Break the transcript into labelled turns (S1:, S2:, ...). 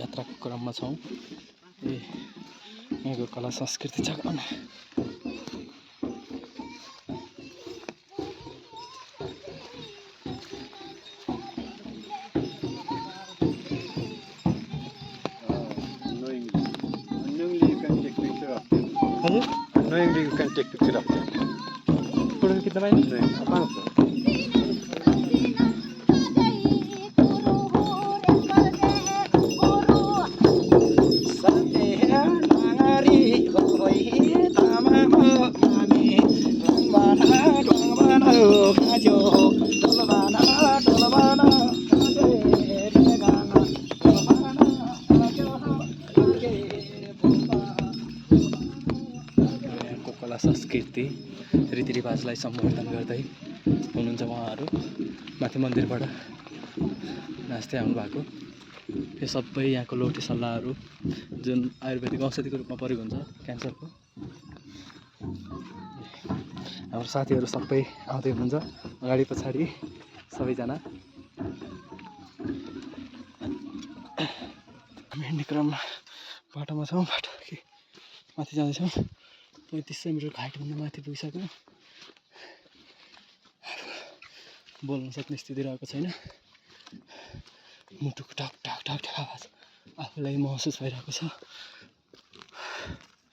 S1: यात्राको क्रममा छौँ। यहाँको कला संस्कृति जगाउन
S2: Knowingly you can take picture of them.
S1: Photo खिच्न पाइन्छ? कला संस्कृति रीतिरिवाजलाई सम्वर्धन गर्दै हुनुहुन्छ उहाँहरू माथि मन्दिरबाट नाच्दै आउनु भएको। यो सबै यहाँको लोटे सल्लाहहरू जुन आयुर्वेदिक औषधिको रूपमा प्रयोग हुन्छ क्यान्सरको। हाम्रो साथीहरू सबै आउँदै हुनुहुन्छ अगाडि पछाडि सबैजना। हामी हिँड्ने क्रममा बाटोमा छौँ, बाटो माथि जाँदैछौँ। 3500 मिटरको हाइटभन्दा माथि पुगिसक्यो। बोल्न सक्ने स्थिति रहेको छैन। मुटुको ढक ढक ढक ढक आवाज आफूलाई महसुस भइरहेको छ।